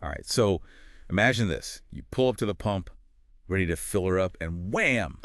All right, so imagine this. You pull up to the pump, ready to fill her up, and wham!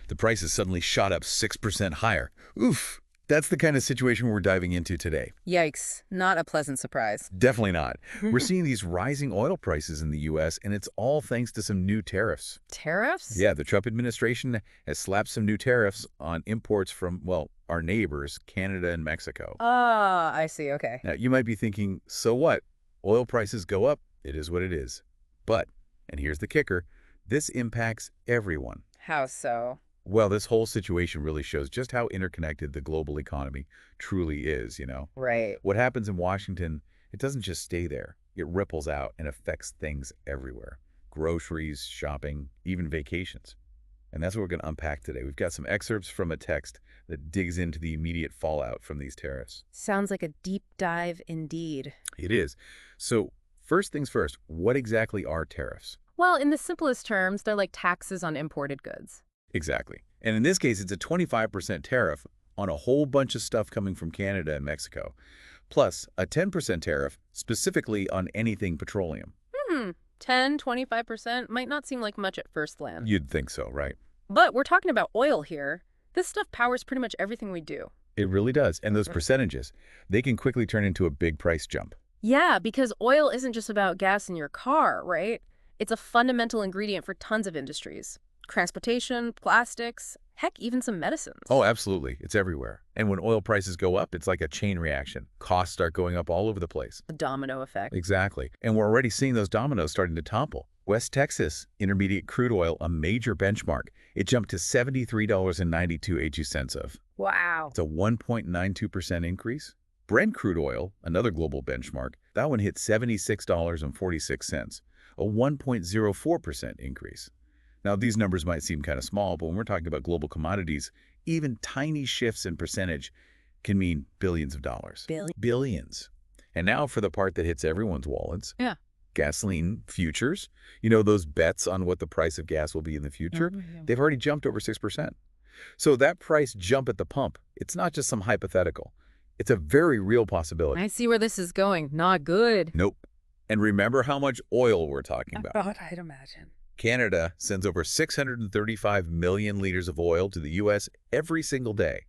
The price has suddenly shot up 6% higher. Oof! That's the kind of situation we're diving into today. Yikes, not a pleasant surprise. Definitely not. We're seeing these rising oil prices in the U.S., and it's all thanks to some new tariffs. Tariffs? Yeah, the Trump administration has slapped some new tariffs on imports from, well, our neighbors, Canada and Mexico. Ah, I see, okay. Now, you might be thinking, so what? Oil prices go up. It is what it is. But, and here's the kicker, this impacts everyone. How so? Well, this whole situation really shows just how interconnected the global economy truly is, you know? Right. What happens in Washington, it doesn't just stay there. It ripples out and affects things everywhere. Groceries, shopping, even vacations. And that's what we're going to unpack today. We've got some excerpts from a text that digs into the immediate fallout from these tariffs. Sounds like a deep dive indeed. It is. So, first things first, what exactly are tariffs? Well, in the simplest terms, they're like taxes on imported goods. Exactly. And in this case, it's a 25% tariff on a whole bunch of stuff coming from Canada and Mexico, plus a 10% tariff specifically on anything petroleum. 10, 25% might not seem like much at first glance. You'd think so, right? But we're talking about oil here. This stuff powers pretty much everything we do. It really does. And those percentages, they can quickly turn into a big price jump. Yeah, because oil isn't just about gas in your car, right? It's a fundamental ingredient for tons of industries. Transportation, plastics, heck, even some medicines. Oh, absolutely. It's everywhere. And when oil prices go up, it's like a chain reaction. Costs start going up all over the place. The domino effect. Exactly. And we're already seeing those dominoes starting to topple. West Texas intermediate crude oil, a major benchmark, it jumped to $73.92 of. Wow. It's a 1.92% increase. Brent crude oil, another global benchmark, that one hit $76.46, a 1.04% increase. Now, these numbers might seem kind of small, but when we're talking about global commodities, even tiny shifts in percentage can mean billions of dollars. Billions. And now for the part that hits everyone's wallets. Yeah. Gasoline futures. You know, those bets on what the price of gas will be in the future? They've already jumped over 6%. So that price jump at the pump, it's not just some hypothetical. It's a very real possibility. I see where this is going. Not good. Nope. And remember how much oil we're talking about. I thought I'd imagine. Canada sends over 635 million liters of oil to the U.S. every single day.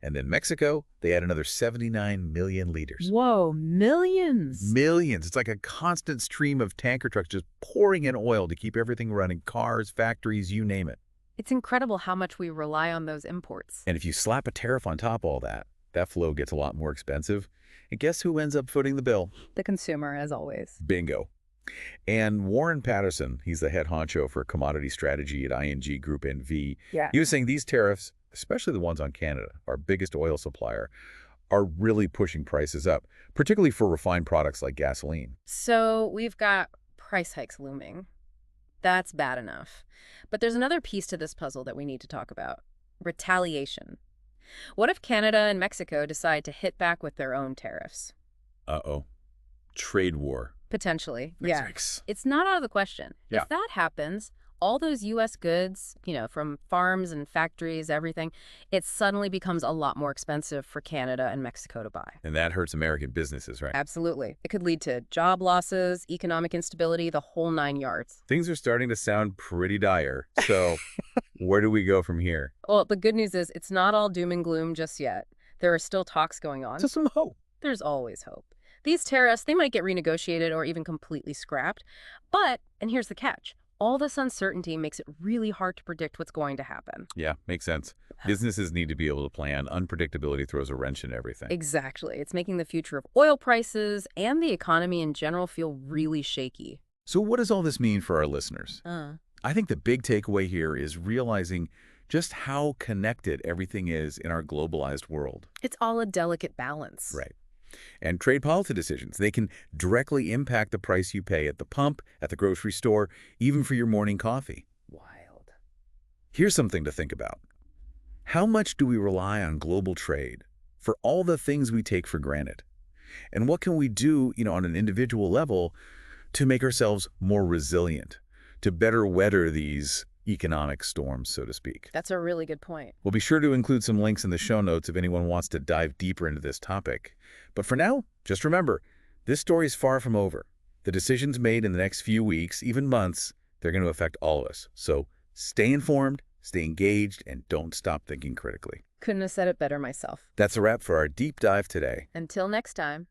And then Mexico, they add another 79 million liters. Whoa, millions. Millions. It's like a constant stream of tanker trucks just pouring in oil to keep everything running. Cars, factories, you name it. It's incredible how much we rely on those imports. And if you slap a tariff on top of all that, that flow gets a lot more expensive. And guess who ends up footing the bill? The consumer, as always. Bingo. And Warren Patterson, he's the head honcho for commodity strategy at ING Group NV. Yeah. He was saying these tariffs, especially the ones on Canada, our biggest oil supplier, are really pushing prices up, particularly for refined products like gasoline. So we've got price hikes looming. That's bad enough. But there's another piece to this puzzle that we need to talk about. Retaliation. What if Canada and Mexico decide to hit back with their own tariffs? Uh-oh. Trade war. Potentially, Yikes. It's not out of the question. Yeah. If that happens, all those U.S. goods, from farms and factories, everything, it suddenly becomes a lot more expensive for Canada and Mexico to buy. And that hurts American businesses, right? Absolutely. It could lead to job losses, economic instability, the whole 9 yards. Things are starting to sound pretty dire. So where do we go from here? Well, the good news is it's not all doom and gloom just yet. There are still talks going on. Just some hope. There's always hope. These tariffs, they might get renegotiated or even completely scrapped. But, and here's the catch, all this uncertainty makes it really hard to predict what's going to happen. Yeah, makes sense. Businesses need to be able to plan. Unpredictability throws a wrench in everything. Exactly. It's making the future of oil prices and the economy in general feel really shaky. So what does all this mean for our listeners? I think the big takeaway here is realizing just how connected everything is in our globalized world. It's all a delicate balance. Right. And trade policy decisions, they can directly impact the price you pay at the pump, at the grocery store, even for your morning coffee. Wild. Here's something to think about. How much do we rely on global trade for all the things we take for granted? And what can we do, on an individual level to make ourselves more resilient, to better weather these economic storms, so to speak? That's a really good point. We'll be sure to include some links in the show notes if anyone wants to dive deeper into this topic. But for now, just remember, this story is far from over. The decisions made in the next few weeks, even months, they're going to affect all of us. So stay informed, stay engaged, and don't stop thinking critically. Couldn't have said it better myself. That's a wrap for our deep dive today. Until next time.